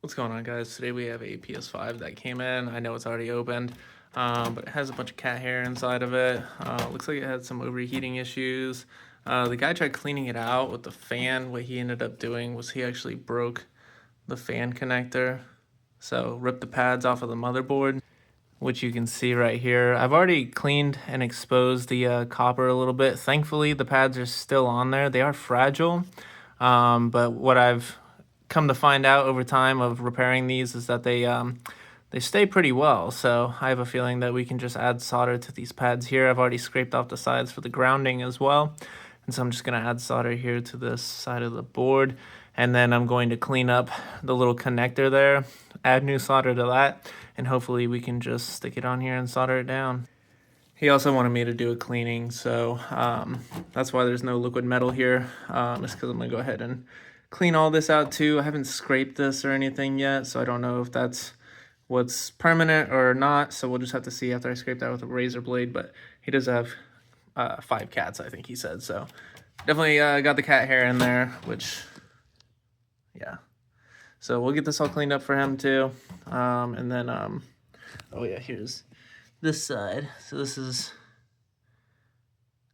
What's going on, guys? Today we have a PS5 that came in. I know it's already opened, but it has a bunch of cat hair inside of it. Looks like it had some overheating issues. The guy tried cleaning it out with the fan. What he ended up doing was he actually broke the fan connector. So ripped the pads off of the motherboard, which you can see right here. I've already cleaned and exposed the copper a little bit. Thankfully, the pads are still on there. They are fragile, but what I've come to find out over time of repairing these is that they stay pretty well. So I have a feeling that we can just add solder to these pads here. I've already scraped off the sides for the grounding as well. And so I'm just gonna add solder here to this side of the board. And then I'm going to clean up the little connector there, add new solder to that, and hopefully we can just stick it on here and solder it down. He also wanted me to do a cleaning, so that's why there's no liquid metal here. It's because I'm gonna go ahead and clean all this out too. I haven't scraped this or anything yet, so I don't know if that's what's permanent or not. So we'll just have to see after I scrape that with a razor blade. But he does have 5 cats, I think he said. So definitely got the cat hair in there, which, yeah. So we'll get this all cleaned up for him too. And then, oh yeah, here's this side. So this is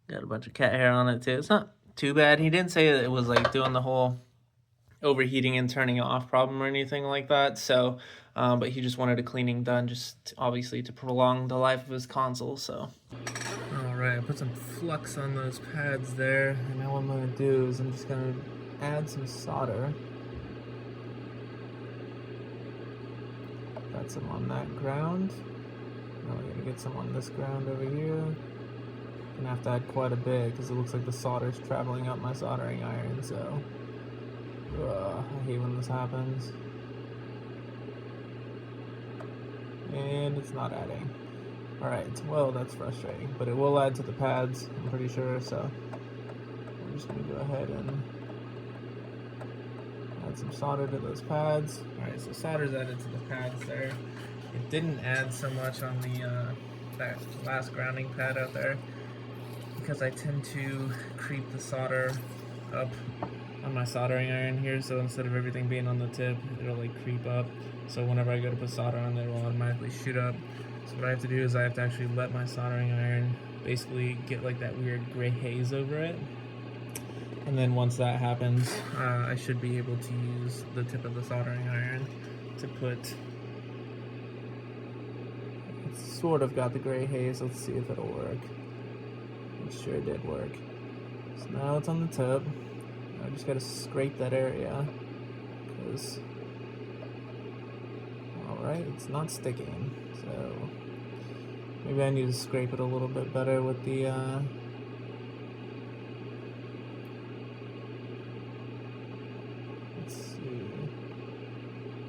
got a bunch of cat hair on it too. It's not too bad. He didn't say that it was like doing the whole overheating and turning it off problem or anything like that. So, but he just wanted a cleaning done, just obviously to prolong the life of his console. So, all right, I put some flux on those pads there, and now what I'm gonna do is I'm just gonna add some solder. Got some on that ground. Now we're gonna get some on this ground over here. Gonna have to add quite a bit because it looks like the solder's traveling up my soldering iron. So. I hate when this happens. And it's not adding. Alright, well, that's frustrating. But it will add to the pads, I'm pretty sure, so we're just going to go ahead and add some solder to those pads. Alright, so solder's added to the pads there. It didn't add so much on the that last grounding pad out there because I tend to creep the solder up on my soldering iron here, so instead of everything being on the tip, it'll like creep up. So whenever I go to put solder on there, it will automatically shoot up. So what I have to do is I have to actually let my soldering iron basically get like that weird gray haze over it. And then once that happens, I should be able to use the tip of the soldering iron to put, it's sort of got the gray haze. Let's see if it'll work. It sure did work. So now it's on the tip. I just gotta scrape that area, because, alright, it's not sticking, so maybe I need to scrape it a little bit better with the, let's see,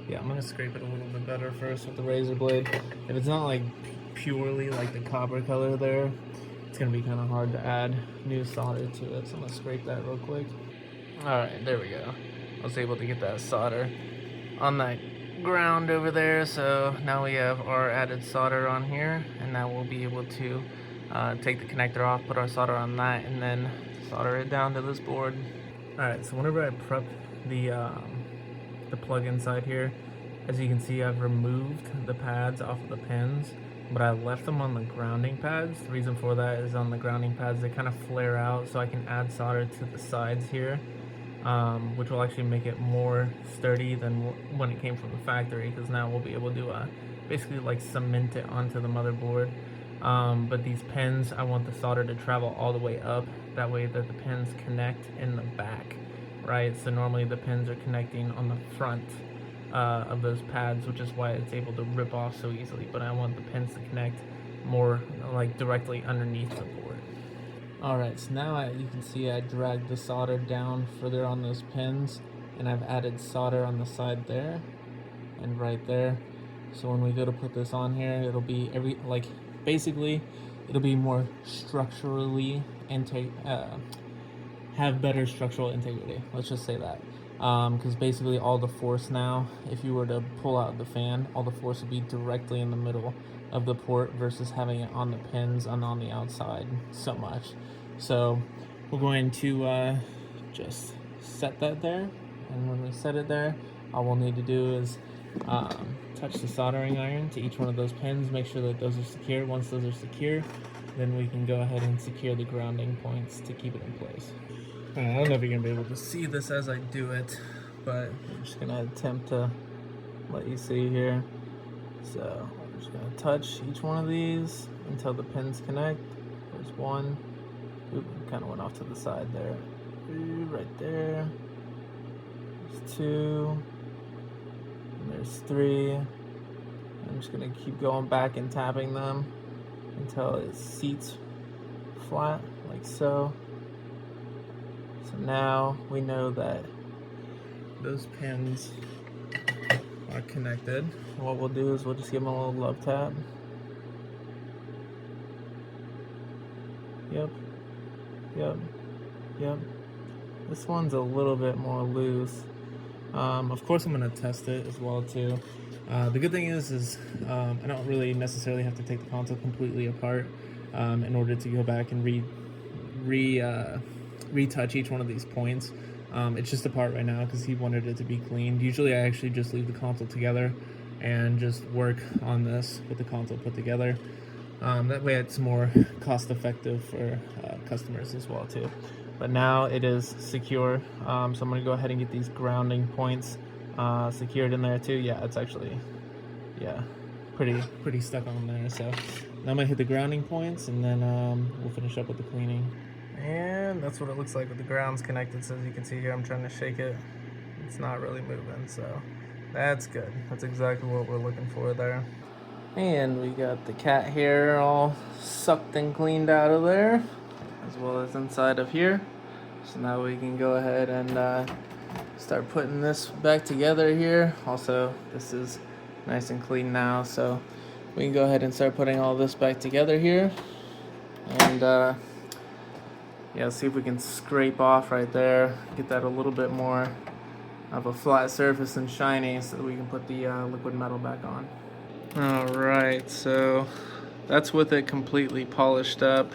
yeah, I'm gonna scrape it a little bit better first with the razor blade. If it's not like purely like the copper color there, it's gonna be kind of hard to add new solder to it, so I'm gonna scrape that real quick. Alright, there we go. I was able to get that solder on that ground over there, so now we have our added solder on here, and now we'll be able to take the connector off, put our solder on that, and then solder it down to this board. Alright, so whenever I prep the plug inside here, as you can see, I've removed the pads off of the pins, but I left them on the grounding pads. The reason for that is on the grounding pads, they kind of flare out, so I can add solder to the sides here. Which will actually make it more sturdy than when it came from the factory, because now we'll be able to basically like cement it onto the motherboard. But these pins, I want the solder to travel all the way up, that way that the pins connect in the back, right? So normally the pins are connecting on the front of those pads, which is why it's able to rip off so easily, but I want the pins to connect more like directly underneath the board. Alright, so now you can see I dragged the solder down further on those pins, and I've added solder on the side there and right there. So when we go to put this on here, it'll be basically it'll be more structurally have better structural integrity. Let's just say that. Because basically all the force now, if you were to pull out the fan, all the force would be directly in the middle of the port versus having it on the pins and on the outside so much. So we're going to just set that there, and when we set it there, all we'll need to do is touch the soldering iron to each one of those pins, make sure that those are secure. Once those are secure, then we can go ahead and secure the grounding points to keep it in place. I don't know if you're gonna be able to see this as I do it, but I'm just gonna attempt to let you see here. So I'm just gonna touch each one of these until the pins connect. There's one. Oop, kind of went off to the side there. Right there. There's two. And there's three. I'm just gonna keep going back and tapping them until it seats flat, like so. So now we know that those pins are connected. What we'll do is we'll just give them a little love tap. Yep. This one's a little bit more loose. Of course, I'm gonna test it as well too. The good thing is I don't really necessarily have to take the console completely apart in order to go back and retouch each one of these points. It's just apart right now because he wanted it to be cleaned. Usually I actually just leave the console together and just work on this with the console put together. That way it's more cost effective for customers as well too. But now it is secure, so I'm going to go ahead and get these grounding points secured in there too. Yeah, it's actually, pretty stuck on there. So now I'm going to hit the grounding points and then we'll finish up with the cleaning. And that's what it looks like with the grounds connected. So as you can see here, I'm trying to shake it. It's not really moving, so that's good. That's exactly what we're looking for there. And we got the cat hair all sucked and cleaned out of there, as well as inside of here. So now we can go ahead and start putting this back together here. Also, this is nice and clean now, so we can go ahead and start putting all this back together here. And yeah, see if we can scrape off right there, get that a little bit more of a flat surface and shiny so that we can put the liquid metal back on. Alright, so that's with it completely polished up.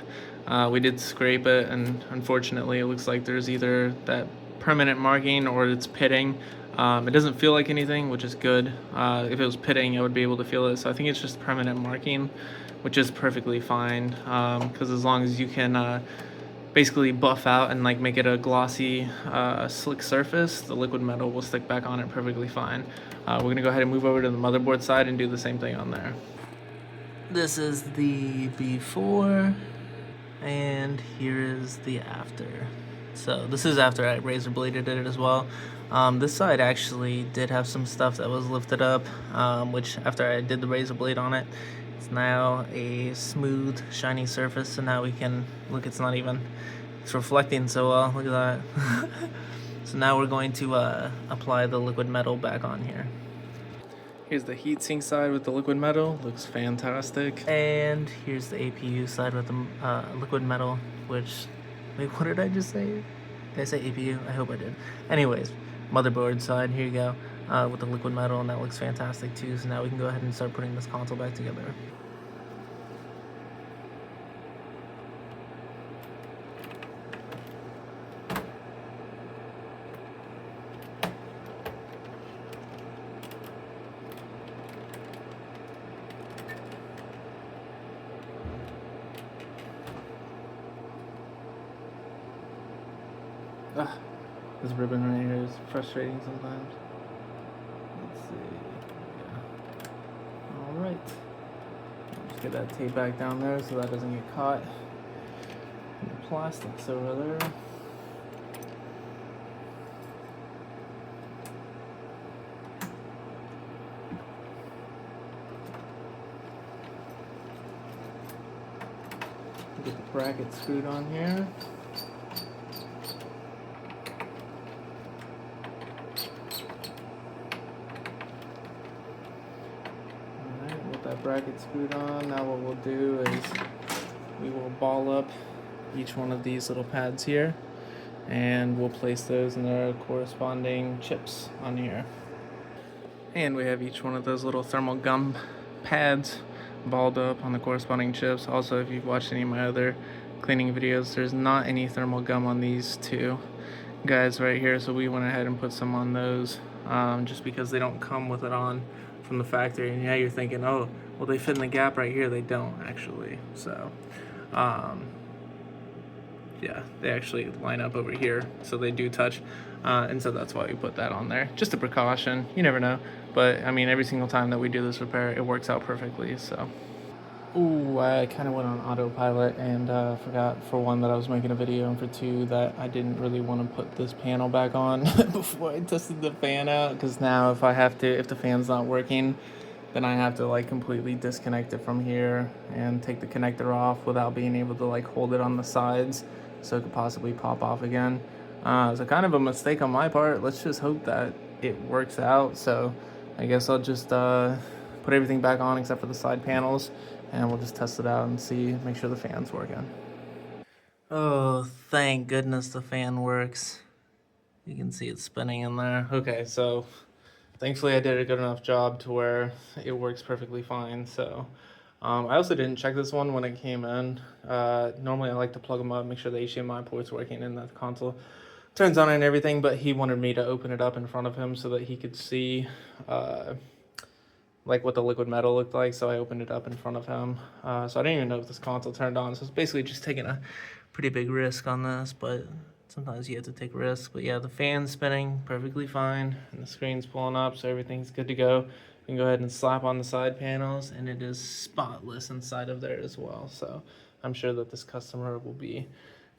We did scrape it, and unfortunately it looks like there's either that permanent marking or it's pitting. It doesn't feel like anything, which is good. If it was pitting, I would be able to feel it. So I think it's just permanent marking, which is perfectly fine, because as long as you can basically buff out and like make it a glossy, slick surface, the liquid metal will stick back on it perfectly fine. We're gonna go ahead and move over to the motherboard side and do the same thing on there. This is the before, and here is the after. So this is after I razor bladed it as well. This side actually did have some stuff that was lifted up, which after I did the razor blade on it, it's now a smooth, shiny surface. So now we can look. It's reflecting so well. Look at that. So now we're going to apply the liquid metal back on here. Here's the heatsink side with the liquid metal. Looks fantastic. And here's the APU side with the liquid metal, which, wait, what did I just say? Did I say APU? I hope I did. Anyways, motherboard side, here you go, with the liquid metal, and that looks fantastic too. So now we can go ahead and start putting this console back together. This ribbon right here is frustrating sometimes. Let's see. Yeah. Alright. Just get that tape back down there so that doesn't get caught in the plastics over there. Get the bracket screwed on here. That bracket screwed on. Now what we'll do is we will ball up each one of these little pads here, and we'll place those in their corresponding chips on here. And we have each one of those little thermal gum pads balled up on the corresponding chips. Also, if you've watched any of my other cleaning videos, there's not any thermal gum on these two guys right here, so we went ahead and put some on those just because they don't come with it on from the factory. And yeah, you're thinking, oh, well, they fit in the gap right here. They don't actually. So, yeah, they actually line up over here, so they do touch, and so that's why we put that on there. Just a precaution. You never know, but I mean, every single time that we do this repair, it works out perfectly. So. Ooh, I kind of went on autopilot and forgot, for one, that I was making a video, and for two, that I didn't really want to put this panel back on before I tested the fan out. Because now, if the fan's not working, then I have to like completely disconnect it from here and take the connector off without being able to like hold it on the sides, so it could possibly pop off again. So kind of a mistake on my part. Let's just hope that it works out. So I guess I'll just put everything back on except for the side panels, and we'll just test it out and see, make sure the fan's working. Oh, thank goodness the fan works. You can see it spinning in there. Okay, so thankfully I did a good enough job to where it works perfectly fine. So I also didn't check this one when it came in. Normally I like to plug them up, make sure the HDMI port's working and that the console turns on and everything, but he wanted me to open it up in front of him so that he could see like what the liquid metal looked like. So I opened it up in front of him. So I didn't even know if this console turned on. So it's basically just taking a pretty big risk on this, but sometimes you have to take risks. But yeah, the fan's spinning perfectly fine and the screen's pulling up, so everything's good to go. You can go ahead and slap on the side panels, and it is spotless inside of there as well. So I'm sure that this customer will be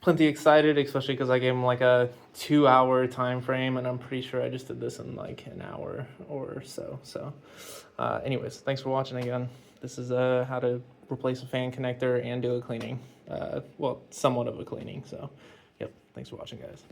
plenty excited, especially because I gave him like a 2-hour time frame, and I'm pretty sure I just did this in like an hour or so. So anyways, thanks for watching again. This is how to replace a fan connector and do a cleaning. Well, somewhat of a cleaning. So yep, thanks for watching, guys.